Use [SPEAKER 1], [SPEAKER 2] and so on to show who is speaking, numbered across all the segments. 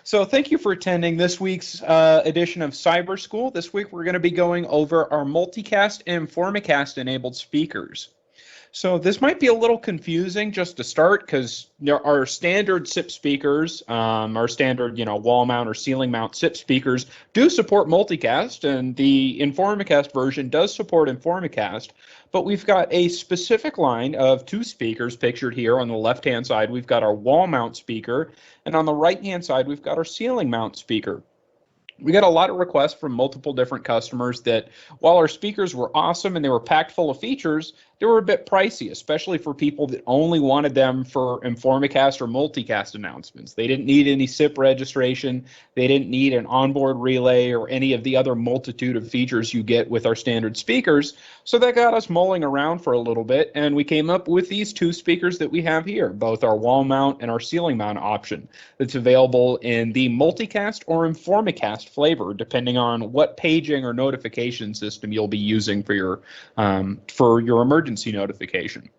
[SPEAKER 1] So thank you for attending this week's edition of CyberSchool. This week we're going to be going over our Multicast and InformaCast enabled speakers. So this might be a little confusing just to start because our standard SIP speakers, our standard wall mount or ceiling mount SIP speakers do support multicast, and the InformaCast version does support InformaCast. But we've got a specific line of two speakers pictured here. On the left-hand side, we've got our wall mount speaker, and on the right-hand side, we've got our ceiling mount speaker. We got a lot of requests from multiple different customers that while our speakers were awesome and they were packed full of features, they were a bit pricey, especially for people that only wanted them for InformaCast or multicast announcements. They didn't need any SIP registration. They didn't need an onboard relay or any of the other multitude of features you get with our standard speakers. So that got us mulling around for a little bit, and we came up with these two speakers that we have here, both our wall mount and our ceiling mount option. That's available in the multicast or InformaCast flavor, depending on what paging or notification system you'll be using for your emergency notification.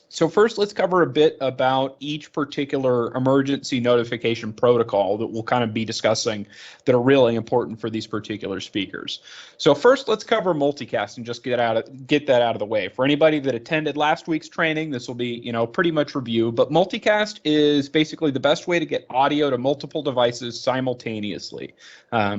[SPEAKER 1] So first, let's cover a bit about each particular emergency notification protocol that we'll kind of be discussing that are really important for these particular speakers. So first, let's cover multicast and just get that out of the way. For anybody that attended last week's training, this will be pretty much review, but multicast is basically the best way to get audio to multiple devices simultaneously.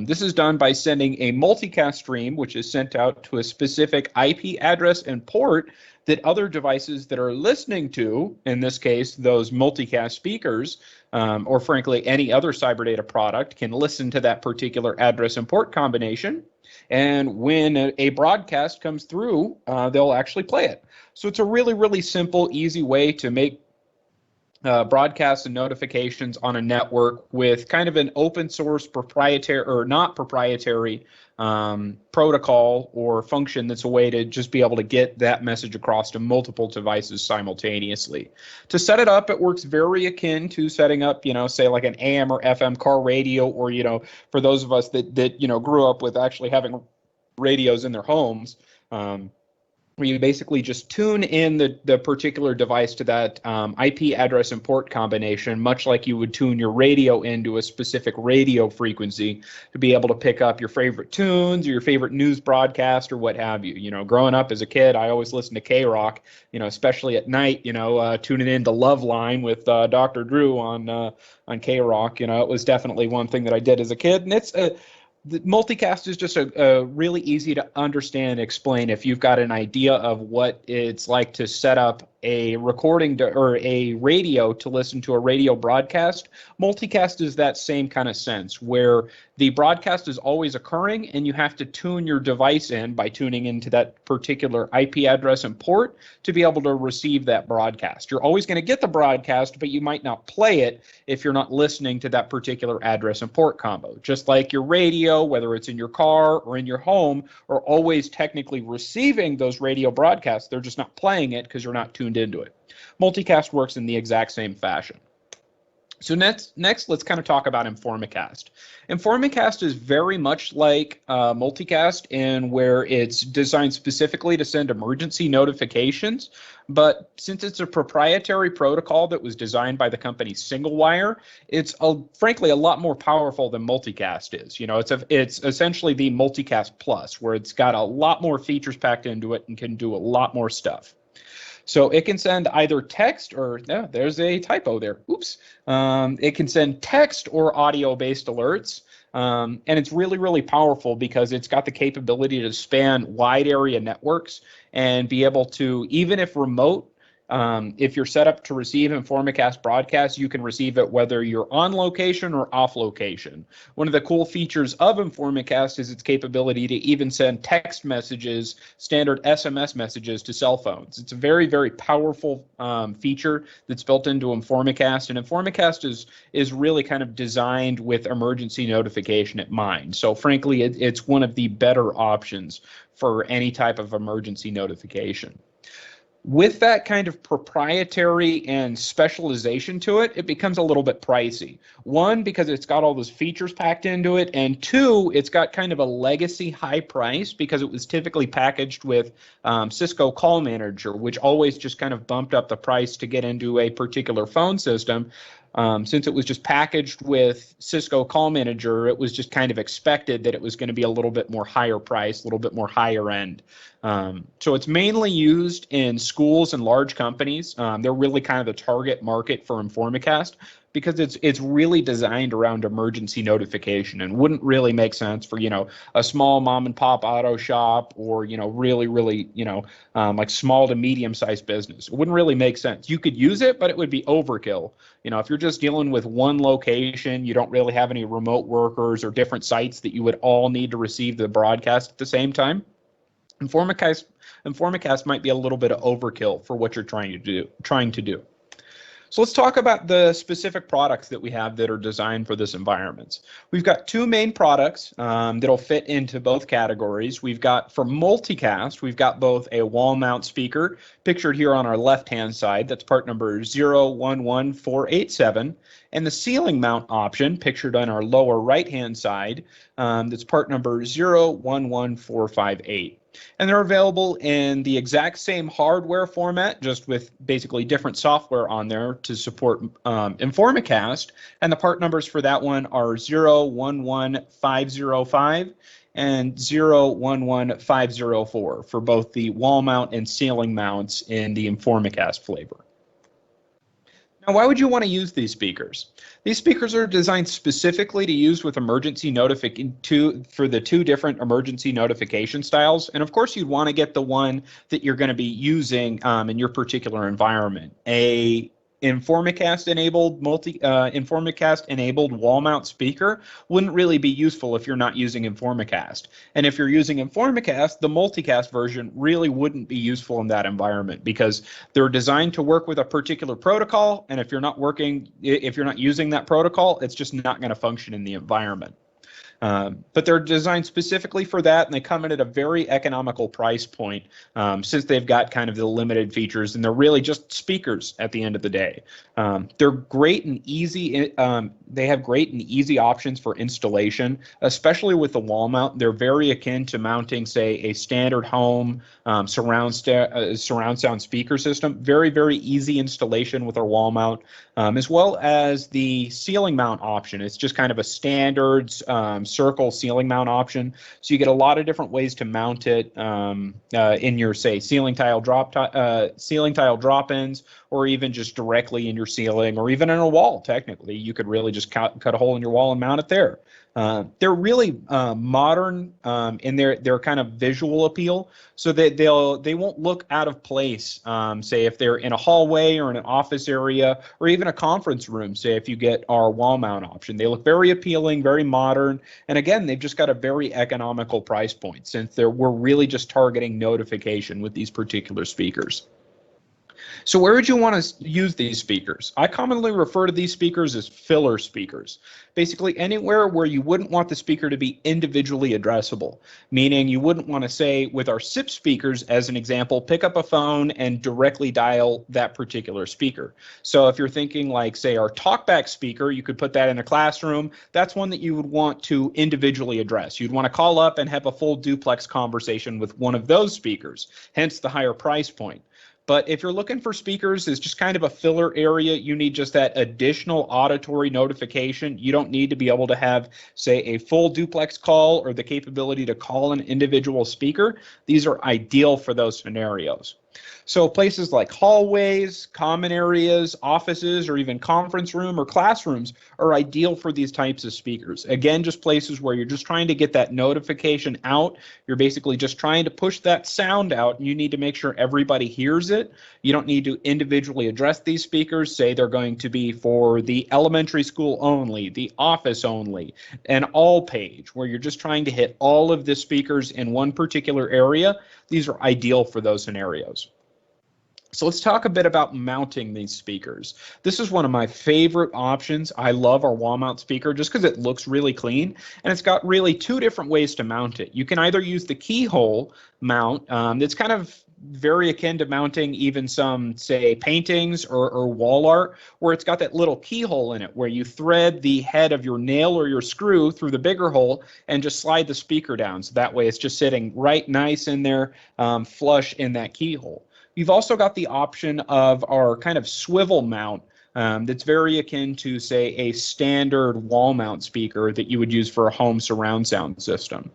[SPEAKER 1] This is done by sending a multicast stream, which is sent out to a specific IP address and port that other devices that are listening to, in this case, those multicast speakers, or frankly, any other CyberData product, can listen to that particular address and port combination. And when a broadcast comes through, they'll actually play it. So it's a really, really simple, easy way to make broadcasts and notifications on a network with kind of an open source proprietary or not proprietary protocol or function that's a way to just be able to get that message across to multiple devices simultaneously. To set it up, it works very akin to setting up, say like an AM or FM car radio, or, for those of us that grew up with actually having radios in their homes, where you basically just tune in the particular device to that IP address and port combination, much like you would tune your radio into a specific radio frequency to be able to pick up your favorite tunes or your favorite news broadcast or what have you. Growing up as a kid, I always listened to K-Rock, especially at night, tuning into Loveline with Dr. Drew on K-Rock. It was definitely one thing that I did as a kid, and the multicast is just a really easy to understand, explain if you've got an idea of what it's like to set up a recording or a radio to listen to a radio broadcast. Multicast is that same kind of sense where the broadcast is always occurring and you have to tune your device in by tuning into that particular IP address and port to be able to receive that broadcast. You're always going to get the broadcast, but you might not play it if you're not listening to that particular address and port combo. Just like your radio, whether it's in your car or in your home, are always technically receiving those radio broadcasts. They're just not playing it because you're not tuned into it. Multicast works in the exact same fashion. So next, let's kind of talk about InformaCast. InformaCast is very much like Multicast in where it's designed specifically to send emergency notifications, but since it's a proprietary protocol that was designed by the company SingleWire, it's frankly a lot more powerful than Multicast is. It's essentially the Multicast Plus, where it's got a lot more features packed into it and can do a lot more stuff. So it can send either text or, no, there's a typo there. Oops. It can send text or audio-based alerts. And it's really, really powerful because it's got the capability to span wide area networks and be able to, even if remote, if you're set up to receive InformaCast broadcasts, you can receive it whether you're on location or off location. One of the cool features of InformaCast is its capability to even send text messages, standard SMS messages to cell phones. It's a very, very powerful feature that's built into InformaCast, and InformaCast is really kind of designed with emergency notification in mind. So frankly, it's one of the better options for any type of emergency notification. With that kind of proprietary and specialization to it, it becomes a little bit pricey. One, because it's got all those features packed into it, and two, it's got kind of a legacy high price because it was typically packaged with Cisco Call Manager, which always just kind of bumped up the price to get into a particular phone system. Since it was just packaged with Cisco Call Manager, it was just kind of expected that it was going to be a little bit more higher price, a little bit more higher end. So it's mainly used in schools and large companies. They're really kind of the target market for InformaCast because it's really designed around emergency notification and wouldn't really make sense for, a small mom and pop auto shop or, really, like small to medium sized business. It wouldn't really make sense. You could use it, but it would be overkill. If you're just dealing with one location, you don't really have any remote workers or different sites that you would all need to receive the broadcast at the same time. InformaCast might be a little bit of overkill for what you're trying to do. So let's talk about the specific products that we have that are designed for this environment. We've got two main products that'll fit into both categories. We've got for multicast, we've got both a wall mount speaker pictured here on our left-hand side. That's part number 011487. And the ceiling mount option pictured on our lower right-hand side. That's part number 011458. And they're available in the exact same hardware format, just with basically different software on there to support InformaCast. And the part numbers for that one are 011505 and 011504 for both the wall mount and ceiling mounts in the InformaCast flavor. Now, why would you want to use these speakers? These speakers are designed specifically to use with emergency notification for the two different emergency notification styles. And of course, you'd want to get the one that you're going to be using in your particular environment. A InformaCast enabled wall mount speaker wouldn't really be useful if you're not using InformaCast. And if you're using InformaCast, the multicast version really wouldn't be useful in that environment because they're designed to work with a particular protocol, and if you're not using that protocol, it's just not going to function in the environment. But they're designed specifically for that, and they come in at a very economical price point since they've got kind of the limited features, and they're really just speakers at the end of the day. They're great and easy. They have great and easy options for installation, especially with the wall mount. They're very akin to mounting, say, a standard home surround sound speaker system. Very, very easy installation with our wall mount, as well as the ceiling mount option. It's just kind of a standard circle ceiling mount option. So you get a lot of different ways to mount it in your, say, ceiling tile drop-ins, or even just directly in your ceiling, or even in a wall. Technically, you could really just cut a hole in your wall and mount it there. They're really modern in their kind of visual appeal, so that they won't look out of place. Say if they're in a hallway or in an office area or even a conference room. Say if you get our wall mount option, they look very appealing, very modern, and again, they've just got a very economical price point since we're really just targeting notification with these particular speakers. So where would you want to use these speakers? I commonly refer to these speakers as filler speakers. Basically anywhere where you wouldn't want the speaker to be individually addressable, meaning you wouldn't want to say with our SIP speakers, as an example, pick up a phone and directly dial that particular speaker. So if you're thinking like, say, our TalkBack speaker, you could put that in a classroom. That's one that you would want to individually address. You'd want to call up and have a full duplex conversation with one of those speakers, hence the higher price point. But if you're looking for speakers as just kind of a filler area, you need just that additional auditory notification. You don't need to be able to have, say, a full duplex call or the capability to call an individual speaker. These are ideal for those scenarios. So places like hallways, common areas, offices, or even conference room or classrooms are ideal for these types of speakers. Again, just places where you're just trying to get that notification out. You're basically just trying to push that sound out, and you need to make sure everybody hears it. You don't need to individually address these speakers. Say they're going to be for the elementary school only, the office only, an all page, where you're just trying to hit all of the speakers in one particular area. These are ideal for those scenarios. So let's talk a bit about mounting these speakers. This is one of my favorite options. I love our wall mount speaker just because it looks really clean, and it's got really two different ways to mount it. You can either use the keyhole mount. It's kind of very akin to mounting even some, say, paintings or wall art, where it's got that little keyhole in it where you thread the head of your nail or your screw through the bigger hole and just slide the speaker down. So that way it's just sitting right nice in there, flush in that keyhole. You've also got the option of our kind of swivel mount that's very akin to, say, a standard wall mount speaker that you would use for a home surround sound system.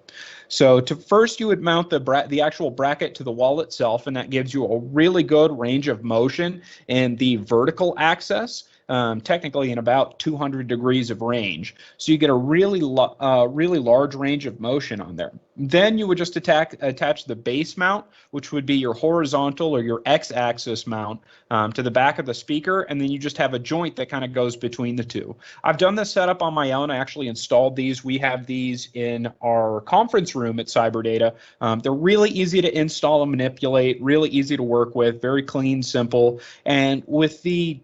[SPEAKER 1] So first you would mount the actual bracket to the wall itself, and that gives you a really good range of motion in the vertical axis. Technically in about 200 degrees of range. So you get a really large range of motion on there. Then you would just attach the base mount, which would be your horizontal or your x-axis mount, to the back of the speaker, and then you just have a joint that kind of goes between the two. I've done this setup on my own. I actually installed these. We have these in our conference room at CyberData. They're really easy to install and manipulate, really easy to work with, very clean, simple, and with the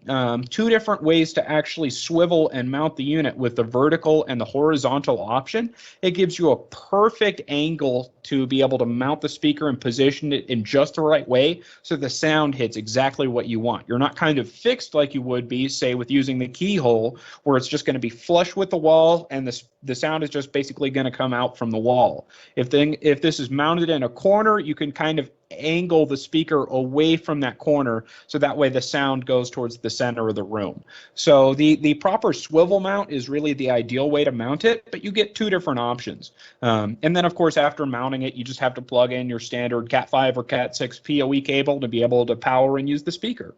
[SPEAKER 1] two different ways to actually swivel and mount the unit with the vertical and the horizontal option, it gives you a perfect angle to be able to mount the speaker and position it in just the right way so the sound hits exactly what you want. You're not kind of fixed like you would be, say, with using the keyhole, where it's just going to be flush with the wall and the sound is just basically going to come out from the wall. If this is mounted in a corner, you can kind of angle the speaker away from that corner so that way the sound goes towards the center of the room. So the proper swivel mount is really the ideal way to mount it, but you get two different options. And then of course after mounting it, you just have to plug in your standard Cat5 or Cat6 PoE cable to be able to power and use the speaker.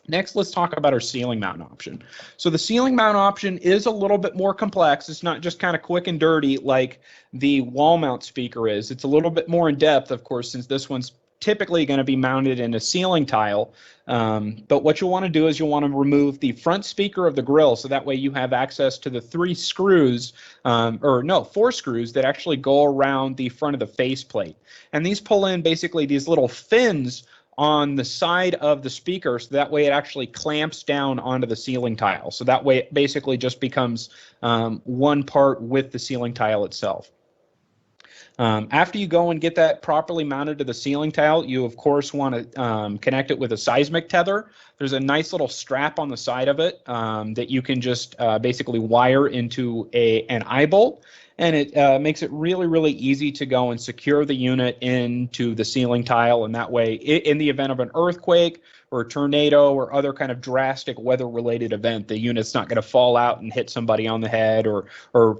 [SPEAKER 1] Next, let's talk about our ceiling mount option. So the ceiling mount option is a little bit more complex. It's not just kind of quick and dirty like the wall mount speaker is. It's a little bit more in depth, of course, since this one's typically going to be mounted in a ceiling tile. But what you'll want to do is you'll want to remove the front speaker of the grill, so that way you have access to the 4 screws that actually go around the front of the faceplate. And these pull in basically these little fins on the side of the speaker, so that way it actually clamps down onto the ceiling tile. So that way it basically just becomes one part with the ceiling tile itself. After you go and get that properly mounted to the ceiling tile, you of course want to connect it with a seismic tether. There's a nice little strap on the side of it that you can just basically wire into an eye bolt, and it makes it really easy to go and secure the unit into the ceiling tile, and that way in the event of an earthquake or a tornado or other kind of drastic weather-related event, the unit's not going to fall out and hit somebody on the head or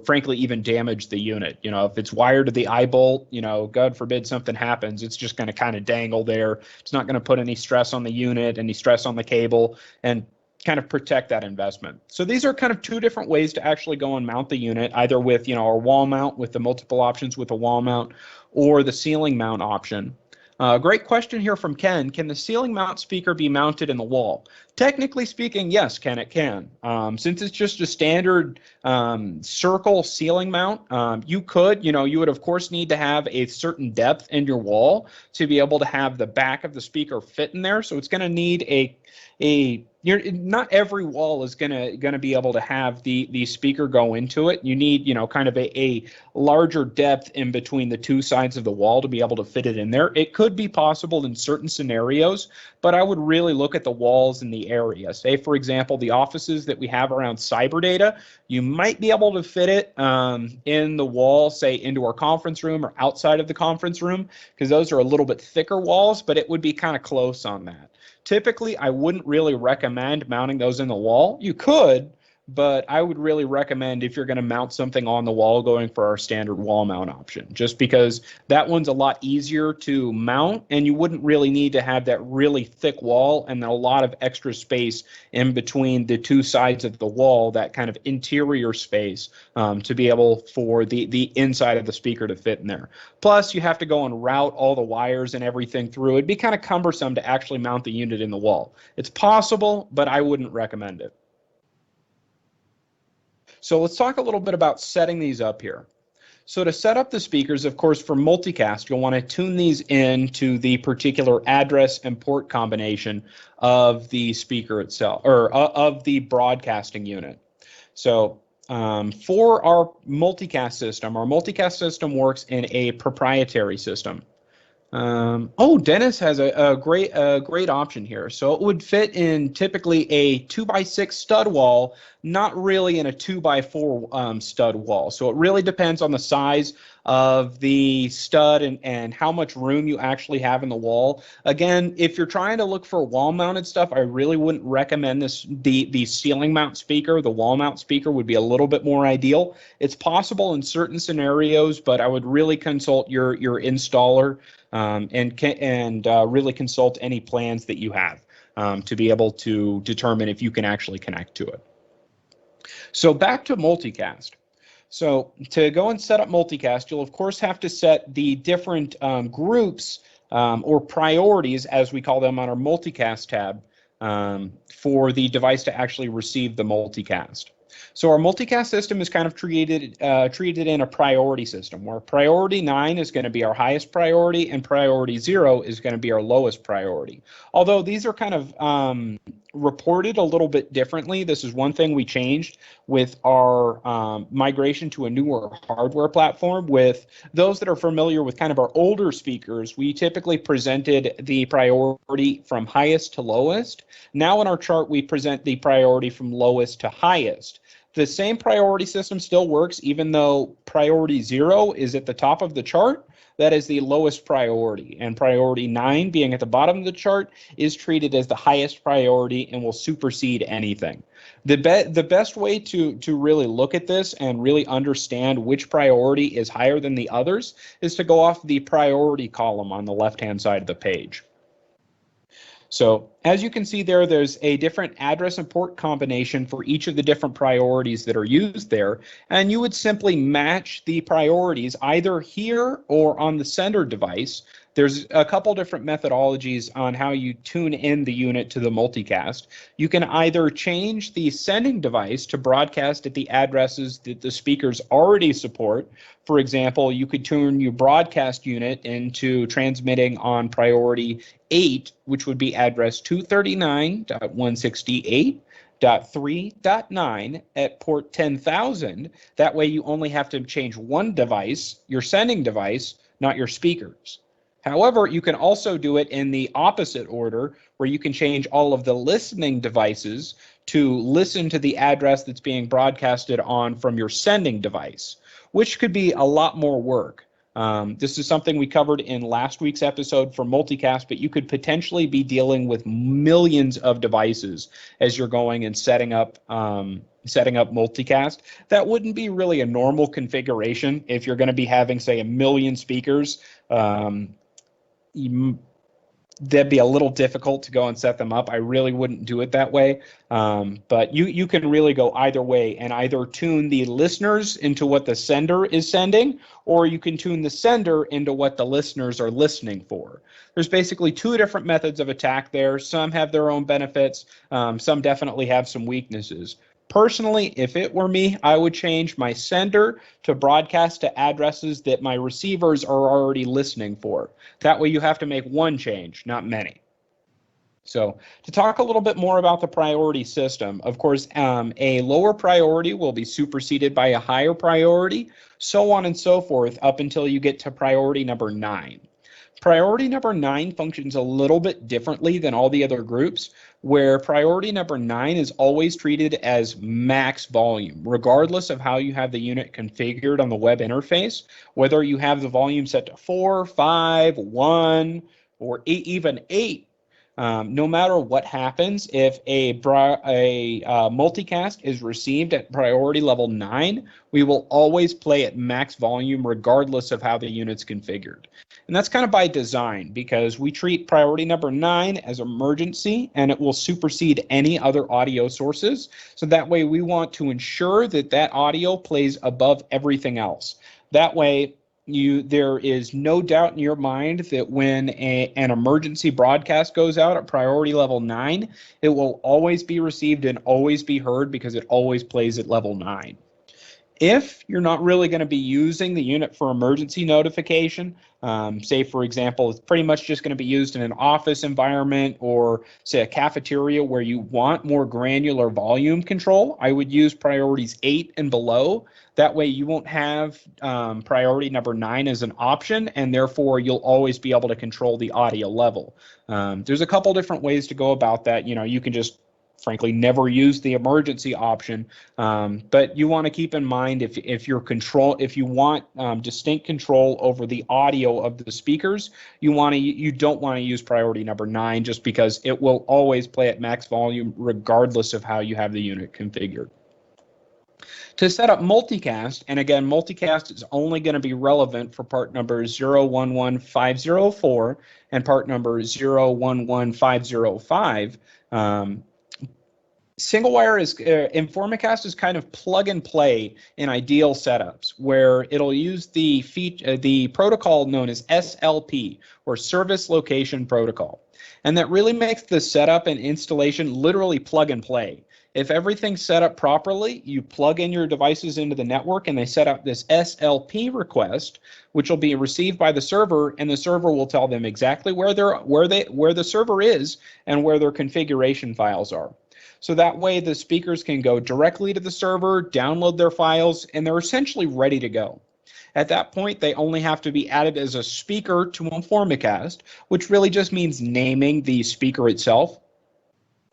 [SPEAKER 1] frankly even damage the unit. You know, if it's wired to the eye bolt, you know, God forbid something happens, it's just going to kind of dangle there. It's not going to put any stress on the unit, any stress on the cable, and kind of protect that investment. So these are kind of two different ways to actually go and mount the unit, either with, you know, our wall mount with the multiple options with a wall mount, or the ceiling mount option. Great question here from Ken. Can the ceiling mount speaker be mounted in the wall? Technically speaking, yes, Ken, it can. Since it's just a standard circle ceiling mount, you would of course need to have a certain depth in your wall to be able to have the back of the speaker fit in there. So it's going to need not every wall is gonna be able to have the speaker go into it. You need, you know, kind of a larger depth in between the two sides of the wall to be able to fit it in there. It could be possible in certain scenarios, but I would really look at the walls in the area. Say, for example, the offices that we have around CyberData, you might be able to fit it in the wall, say into our conference room or outside of the conference room, because those are a little bit thicker walls, but it would be kind of close on that. Typically, I wouldn't really recommend mounting those in the wall. You could, but I would really recommend if you're going to mount something on the wall, going for our standard wall mount option, just because that one's a lot easier to mount and you wouldn't really need to have that really thick wall and a lot of extra space in between the two sides of the wall, that kind of interior space to be able for the inside of the speaker to fit in there. Plus, you have to go and route all the wires and everything through. It'd be kind of cumbersome to actually mount the unit in the wall. It's possible, but I wouldn't recommend it. So let's talk a little bit about setting these up here. So to set up the speakers, of course, for multicast, you'll want to tune these in to the particular address and port combination of the speaker itself, or of the broadcasting unit. So for our multicast system works in a proprietary system. Oh, Dennis has a great option here. So it would fit in typically a 2x6 stud wall, not really in a 2x4 stud wall. So it really depends on the size of the stud and how much room you actually have in the wall. Again, if you're trying to look for wall-mounted stuff, I really wouldn't recommend the ceiling mount speaker. The wall mount speaker would be a little bit more ideal. It's possible in certain scenarios, but I would really consult your installer and really consult any plans that you have to be able to determine if you can actually connect to it. So back to multicast. So to go and set up multicast, you'll of course have to set the different groups or priorities, as we call them on our multicast tab, for the device to actually receive the multicast. So our multicast system is kind of treated in a priority system, where priority 9 is going to be our highest priority and priority 0 is going to be our lowest priority. Although these are kind of reported a little bit differently. This is one thing we changed with our migration to a newer hardware platform. With those that are familiar with kind of our older speakers, we typically presented the priority from highest to lowest. Now in our chart, we present the priority from lowest to highest. The same priority system still works, even though priority 0 is at the top of the chart. That is the lowest priority, and priority 9 being at the bottom of the chart is treated as the highest priority and will supersede anything. The best way to really look at this and really understand which priority is higher than the others is to go off the priority column on the left-hand side of the page. So as you can see there, there's a different address and port combination for each of the different priorities that are used there. And you would simply match the priorities either here or on the sender device. There's a couple different methodologies on how you tune in the unit to the multicast. You can either change the sending device to broadcast at the addresses that the speakers already support. For example, you could tune your broadcast unit into transmitting on priority 8, which would be address 239.168.3.9 at port 10,000. That way you only have to change one device, your sending device, not your speakers. However, you can also do it in the opposite order, where you can change all of the listening devices to listen to the address that's being broadcasted on from your sending device, which could be a lot more work. This is something we covered in last week's episode for multicast, but you could potentially be dealing with millions of devices as you're going and setting up multicast. That wouldn't be really a normal configuration if you're going to be having, say, 1,000,000 speakers. That'd be a little difficult to go and set them up. I really wouldn't do it that way. But you can really go either way and either tune the listeners into what the sender is sending, or you can tune the sender into what the listeners are listening for. There's basically two different methods of attack there. Some have their own benefits. Some definitely have some weaknesses. Personally, if it were me, I would change my sender to broadcast to addresses that my receivers are already listening for. That way you have to make one change, not many. So to talk a little bit more about the priority system, of course, a lower priority will be superseded by a higher priority, so on and so forth, up until you get to priority number 9. Priority number 9 functions a little bit differently than all the other groups, where priority number 9 is always treated as max volume, regardless of how you have the unit configured on the web interface, whether you have the volume set to 4, 5, 1, or even 8. No matter what happens, if a multicast is received at priority level 9, we will always play at max volume regardless of how the unit's configured. And that's kind of by design, because we treat priority number 9 as emergency, and it will supersede any other audio sources. So that way we want to ensure that that audio plays above everything else. That way there is no doubt in your mind that when an emergency broadcast goes out at priority level 9, it will always be received and always be heard, because it always plays at level 9. If you're not really going to be using the unit for emergency notification, say for example, it's pretty much just going to be used in an office environment or say a cafeteria where you want more granular volume control, I would use priorities 8 and below. That way you won't have priority number 9 as an option, and therefore you'll always be able to control the audio level. There's a couple different ways to go about that. You can just frankly never use the emergency option, but you want to keep in mind if you want distinct control over the audio of the speakers, you don't want to use priority number 9, just because it will always play at max volume regardless of how you have the unit configured. To set up multicast, and again, multicast is only going to be relevant for part number 011504 and part number 011505. Single wire is InformaCast is kind of plug and play in ideal setups where it'll use the protocol known as SLP, or Service Location Protocol, and that really makes the setup and installation literally plug and play. If everything's set up properly, you plug in your devices into the network and they set up this SLP request, which will be received by the server, and the server will tell them exactly where the server is and where their configuration files are. So that way the speakers can go directly to the server, download their files, and they're essentially ready to go. At that point, they only have to be added as a speaker to InformaCast, which really just means naming the speaker itself.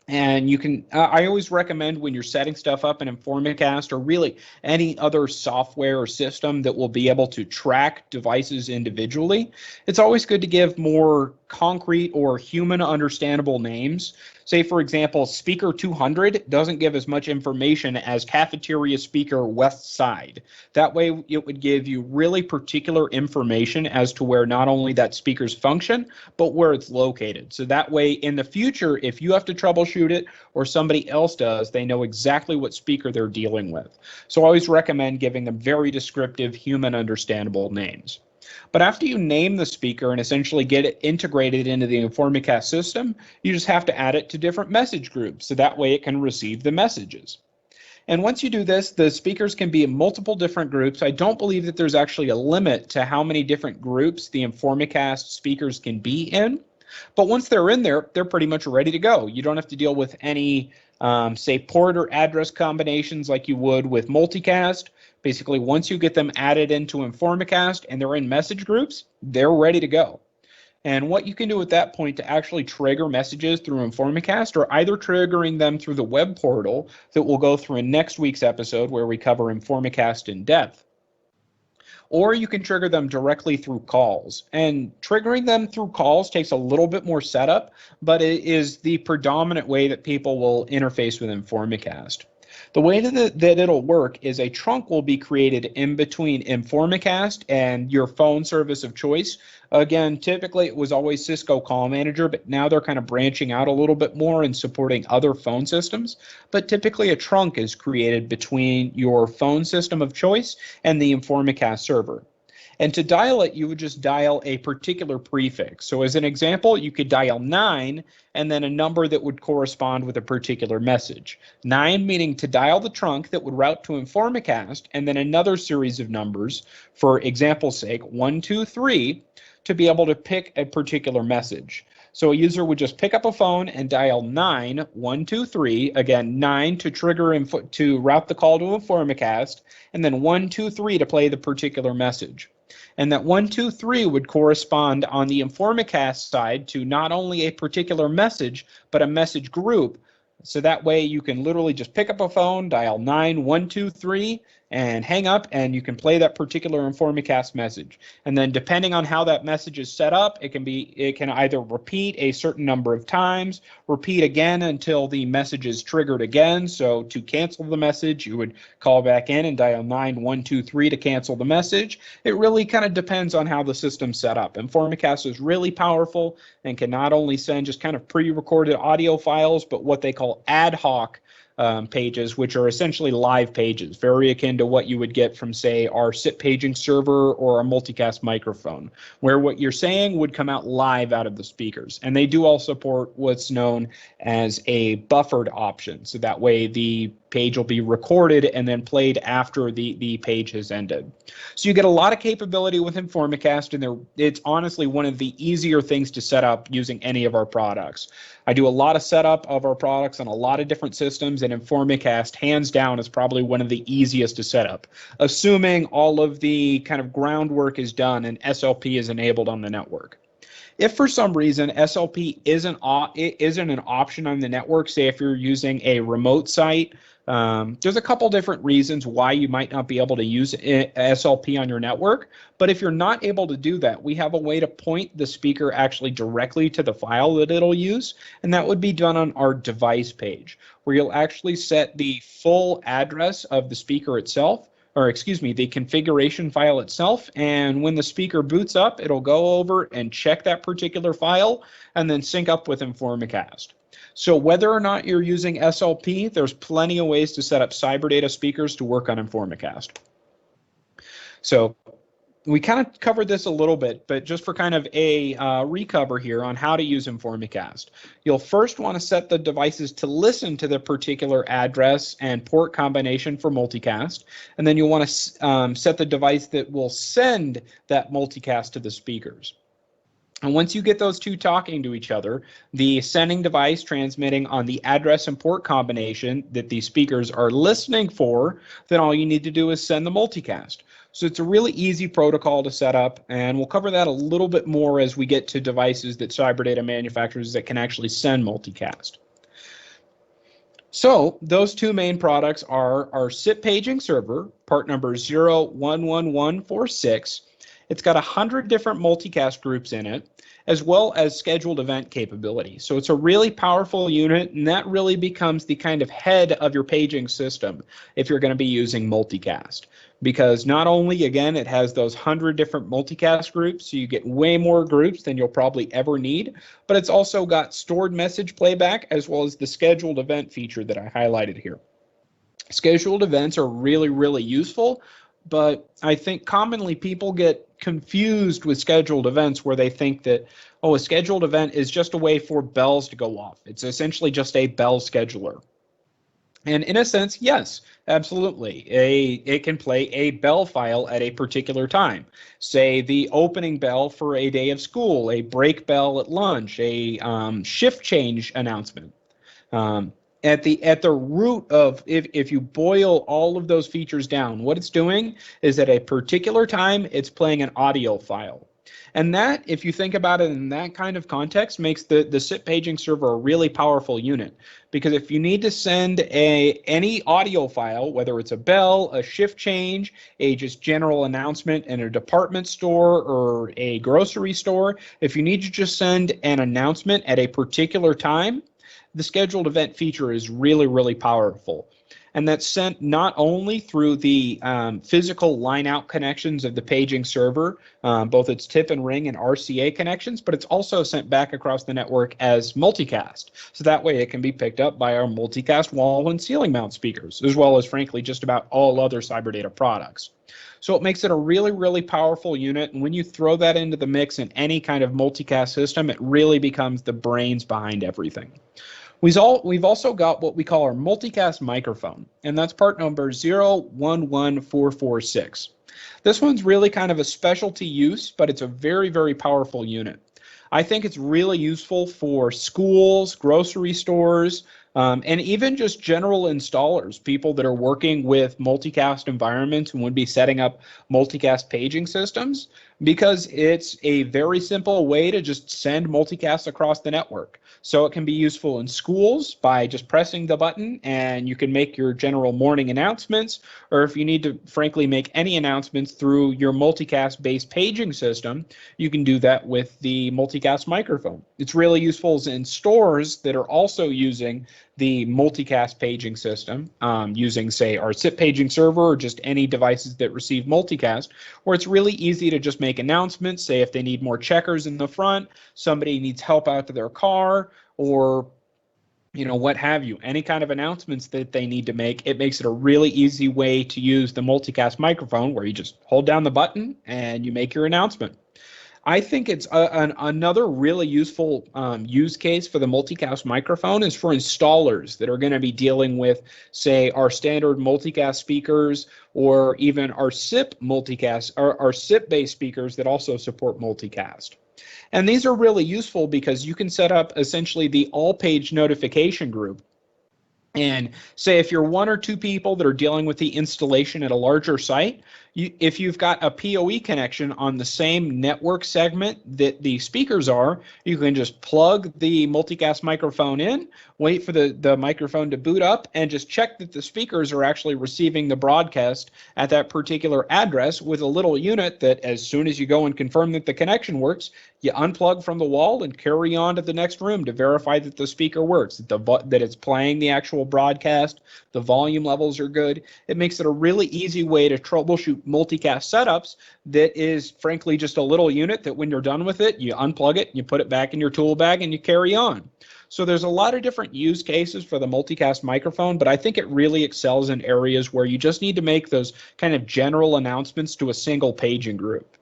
[SPEAKER 1] And you can, I always recommend when you're setting stuff up in InformaCast or really any other software or system that will be able to track devices individually, it's always good to give more concrete or human understandable names. Say, for example, speaker 200 doesn't give as much information as cafeteria speaker west side. That way it would give you really particular information as to where not only that speaker's function, but where it's located. So that way in the future, if you have to troubleshoot it or somebody else does, they know exactly what speaker they're dealing with. So I always recommend giving them very descriptive, human understandable names. But after you name the speaker and essentially get it integrated into the InformaCast system, you just have to add it to different message groups, so that way it can receive the messages. And once you do this, the speakers can be in multiple different groups. I don't believe that there's actually a limit to how many different groups the InformaCast speakers can be in. But once they're in there, they're pretty much ready to go. You don't have to deal with any, say, port or address combinations like you would with multicast. Basically, once you get them added into InformaCast and they're in message groups, they're ready to go. And what you can do at that point to actually trigger messages through InformaCast, or either triggering them through the web portal that we'll go through in next week's episode where we cover InformaCast in depth, or you can trigger them directly through calls. And triggering them through calls takes a little bit more setup, but it is the predominant way that people will interface with InformaCast. The way that it'll work is a trunk will be created in between InformaCast and your phone service of choice. Again, typically it was always Cisco Call Manager, but now they're kind of branching out a little bit more and supporting other phone systems. But typically a trunk is created between your phone system of choice and the InformaCast server. And to dial it, you would just dial a particular prefix. So as an example, you could dial 9 and then a number that would correspond with a particular message. 9 meaning to dial the trunk that would route to InformaCast, and then another series of numbers, for example's sake, 1, 2, 3, to be able to pick a particular message. So a user would just pick up a phone and dial 9, 1, 2, 3, again 9 to trigger to route the call to InformaCast, and then 1, 2, 3 to play the particular message. And that 1, 2, 3 would correspond on the InformaCast side to not only a particular message, but a message group. So that way you can literally just pick up a phone, dial 9, 1, 2, 3, and hang up, and you can play that particular InformaCast message. And then depending on how that message is set up, it can either repeat a certain number of times, repeat again until the message is triggered again. So to cancel the message, you would call back in and dial 9, 1, 2, 3 to cancel the message. It really kind of depends on how the system's set up. InformaCast is really powerful and can not only send just kind of pre-recorded audio files, but what they call ad hoc pages, which are essentially live pages, very akin to what you would get from, say, our SIP paging server or a multicast microphone, where what you're saying would come out live out of the speakers. And they do all support what's known as a buffered option. So that way the page will be recorded and then played after the page has ended. So you get a lot of capability with InformaCast, and it's honestly one of the easier things to set up using any of our products. I do a lot of setup of our products on a lot of different systems, and InformaCast, hands down, is probably one of the easiest to set up, assuming all of the kind of groundwork is done and SLP is enabled on the network. If for some reason SLP isn't an option on the network, say if you're using a remote site, there's a couple different reasons why you might not be able to use SLP on your network. But if you're not able to do that, we have a way to point the speaker actually directly to the file that it'll use, and that would be done on our device page, where you'll actually set the full address of the speaker itself, or excuse me, the configuration file itself, and when the speaker boots up, it'll go over and check that particular file and then sync up with InformaCast. So whether or not you're using SLP, there's plenty of ways to set up CyberData speakers to work on InformaCast. So we kind of covered this a little bit, but just for kind of a recover here on how to use InformaCast. You'll first want to set the devices to listen to the particular address and port combination for multicast, and then you'll want to set the device that will send that multicast to the speakers. And once you get those two talking to each other, the sending device transmitting on the address and port combination that the speakers are listening for, then all you need to do is send the multicast. So it's a really easy protocol to set up, and we'll cover that a little bit more as we get to devices that CyberData manufactures that can actually send multicast. So those two main products are our SIP paging server, part number 011146. It's got 100 different multicast groups in it, as well as scheduled event capability. So it's a really powerful unit, and that really becomes the kind of head of your paging system if you're going to be using multicast. Because not only, again, it has those 100 different multicast groups, so you get way more groups than you'll probably ever need, but it's also got stored message playback as well as the scheduled event feature that I highlighted here. Scheduled events are really, really useful, but I think commonly people get confused with scheduled events where they think that, oh, a scheduled event is just a way for bells to go off. It's essentially just a bell scheduler. And in a sense, yes, absolutely. It can play a bell file at a particular time. Say the opening bell for a day of school, a break bell at lunch, a shift change announcement. At the root of, if you boil all of those features down, what it's doing is at a particular time, it's playing an audio file. And that, if you think about it in that kind of context, makes the SIP paging server a really powerful unit. Because if you need to send any audio file, whether it's a bell, a shift change, a just general announcement in a department store or a grocery store, if you need to just send an announcement at a particular time, the scheduled event feature is really, really powerful. And that's sent not only through the physical line-out connections of the paging server, both its tip and ring and RCA connections, but it's also sent back across the network as multicast. So that way it can be picked up by our multicast wall and ceiling mount speakers, as well as, frankly, just about all other CyberData products. So it makes it a really, really powerful unit. And when you throw that into the mix in any kind of multicast system, it really becomes the brains behind everything. We've also got what we call our multicast microphone, and that's part number 011446. This one's really kind of a specialty use, but it's a very, very powerful unit. I think it's really useful for schools, grocery stores, and even just general installers, people that are working with multicast environments and would be setting up multicast paging systems, because it's a very simple way to just send multicast across the network. So it can be useful in schools by just pressing the button and you can make your general morning announcements, or if you need to frankly make any announcements through your multicast based paging system, you can do that with the multicast microphone. It's really useful in stores that are also using the multicast paging system, using, say, our SIP paging server or just any devices that receive multicast, where it's really easy to just make announcements, say if they need more checkers in the front, somebody needs help out to their car, or what have you, any kind of announcements that they need to make. It makes it a really easy way to use the multicast microphone, where you just hold down the button and you make your announcement. I think it's another really useful use case for the multicast microphone is for installers that are going to be dealing with, say, our standard multicast speakers or even our SIP multicast or our SIP-based speakers that also support multicast. And these are really useful because you can set up essentially the all-page notification group. And say if you're one or two people that are dealing with the installation at a larger site, if you've got a PoE connection on the same network segment that the speakers are, you can just plug the multicast microphone in, wait for the microphone to boot up, and just check that the speakers are actually receiving the broadcast at that particular address with a little unit that as soon as you go and confirm that the connection works, you unplug from the wall and carry on to the next room to verify that the speaker works, that it's playing the actual broadcast, the volume levels are good. It makes it a really easy way to troubleshoot multicast setups that is frankly just a little unit that when you're done with it, you unplug it, you put it back in your tool bag and you carry on. So there's a lot of different use cases for the multicast microphone, but I think it really excels in areas where you just need to make those kind of general announcements to a single paging group.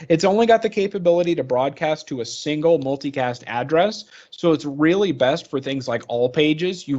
[SPEAKER 1] It's only got the capability to broadcast to a single multicast address, so it's really best for things like all pages. It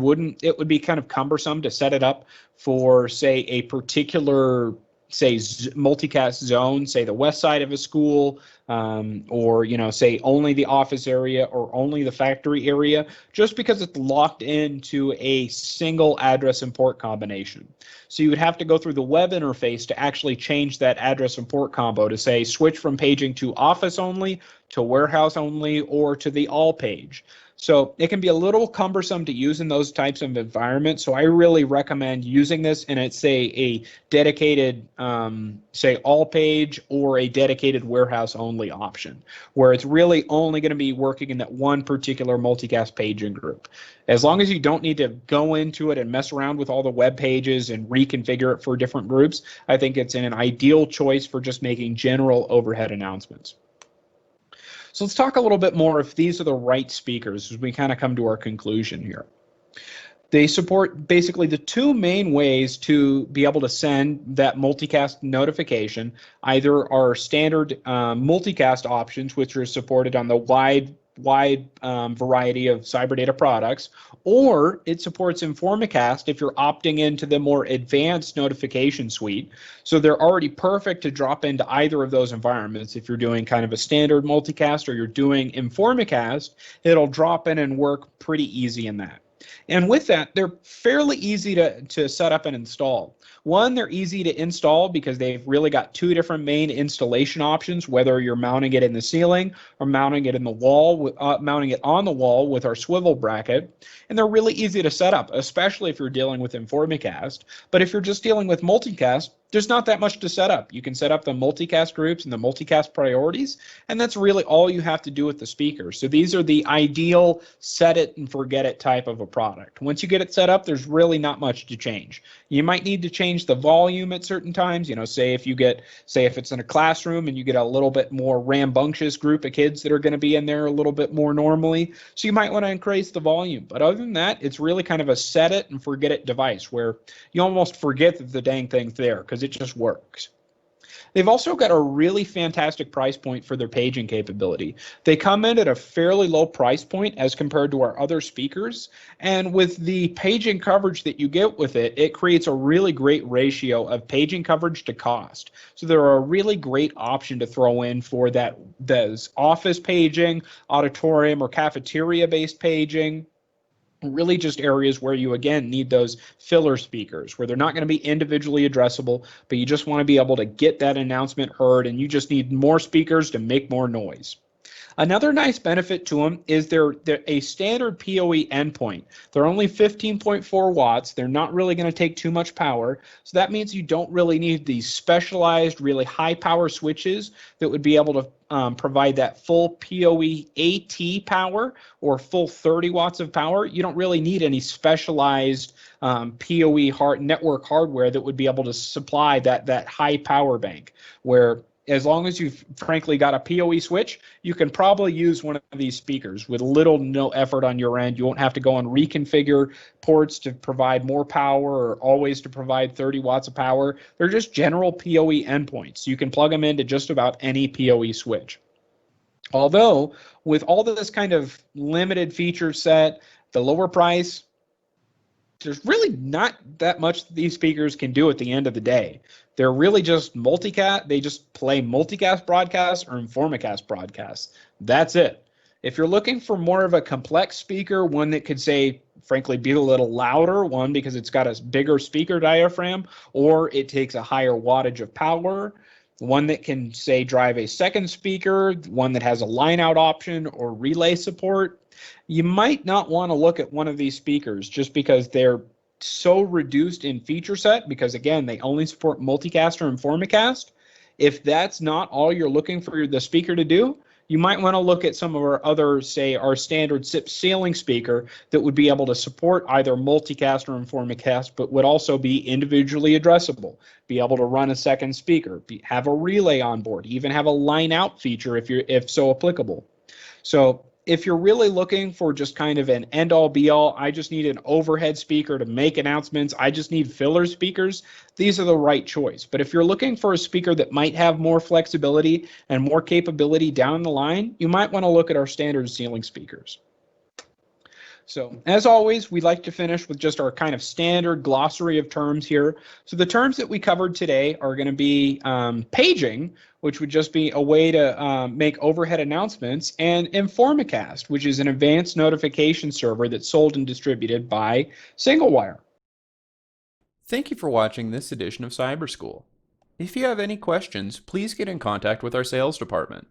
[SPEAKER 1] would be kind of cumbersome to set it up for, say, a particular, say, multicast zone, say the west side of a school, or say only the office area or only the factory area, just because it's locked into a single address and port combination. So you would have to go through the web interface to actually change that address and port combo to say switch from paging to office only, to warehouse only, or to the all page. So it can be a little cumbersome to use in those types of environments. So I really recommend using this in a dedicated, say, all page or a dedicated warehouse only option, where it's really only going to be working in that one particular multicast paging group. As long as you don't need to go into it and mess around with all the web pages and reconfigure it for different groups, I think it's an ideal choice for just making general overhead announcements. So let's talk a little bit more if these are the right speakers as we kind of come to our conclusion here. They support basically the two main ways to be able to send that multicast notification. Either our standard multicast options, which are supported on the wide variety of CyberData products, or it supports InformaCast if you're opting into the more advanced notification suite. So they're already perfect to drop into either of those environments. If you're doing kind of a standard multicast or you're doing InformaCast, it'll drop in and work pretty easy in that. And with that, they're fairly easy to set up and install. One, they're easy to install because they've really got two different main installation options, whether you're mounting it in the ceiling or mounting it in the wall, mounting it on the wall with our swivel bracket. And they're really easy to set up, especially if you're dealing with InformaCast. But if you're just dealing with multicast, there's not that much to set up. You can set up the multicast groups and the multicast priorities, and that's really all you have to do with the speaker. So these are the ideal set it and forget it type of a product. Once you get it set up, there's really not much to change. You might need to change the volume at certain times. Say if it's in a classroom and you get a little bit more rambunctious group of kids that are going to be in there a little bit more normally, so you might want to increase the volume. But other than that, it's really kind of a set it and forget it device where you almost forget that the dang thing's there because it just works. They've also got a really fantastic price point for their paging capability. They come in at a fairly low price point as compared to our other speakers, and with the paging coverage that you get with it, it creates a really great ratio of paging coverage to cost. So they're a really great option to throw in for those office paging, auditorium or cafeteria-based paging. Really just areas where you again need those filler speakers where they're not going to be individually addressable, but you just want to be able to get that announcement heard and you just need more speakers to make more noise. Another nice benefit to them is they're a standard PoE endpoint. They're only 15.4 watts. They're not really going to take too much power. So that means you don't really need these specialized, really high power switches that would be able to provide that full PoE AT power or full 30 watts of power. You don't really need any specialized PoE network hardware that would be able to supply that high power bank, where as long as you've frankly got a PoE switch, you can probably use one of these speakers with little no effort on your end. You won't have to go and reconfigure ports to provide more power or always to provide 30 watts of power. They're just general PoE endpoints. You can plug them into just about any PoE switch. Although, with all this kind of limited feature set, the lower price, there's really not that much these speakers can do at the end of the day. They're really just multicast. They just play multicast broadcasts or InformaCast broadcasts. That's it. If you're looking for more of a complex speaker, one that could say, frankly, be a little louder, one because it's got a bigger speaker diaphragm, or it takes a higher wattage of power, one that can say drive a second speaker, one that has a line out option or relay support, you might not want to look at one of these speakers just because they're so reduced in feature set, because again, they only support multicast or InformaCast. If that's not all you're looking for the speaker to do, you might want to look at some of our other, say, our standard SIP ceiling speaker that would be able to support either multicast or InformaCast, but would also be individually addressable, be able to run a second speaker, have a relay on board, even have a line out feature if so applicable. So if you're really looking for just kind of an end all be all, I just need an overhead speaker to make announcements, I just need filler speakers, these are the right choice. But if you're looking for a speaker that might have more flexibility and more capability down the line, you might want to look at our standard ceiling speakers. So as always, we like to finish with just our kind of standard glossary of terms here. So the terms that we covered today are going to be paging, which would just be a way to make overhead announcements, and InformaCast, which is an advanced notification server that's sold and distributed by SingleWire.
[SPEAKER 2] Thank you for watching this edition of CyberSchool. If you have any questions, please get in contact with our sales department.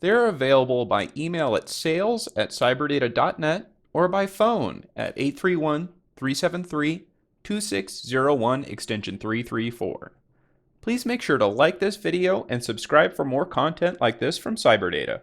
[SPEAKER 2] They are available by email at sales@cyberdata.net or by phone at 831-373-2601 extension 334. Please make sure to like this video and subscribe for more content like this from CyberData.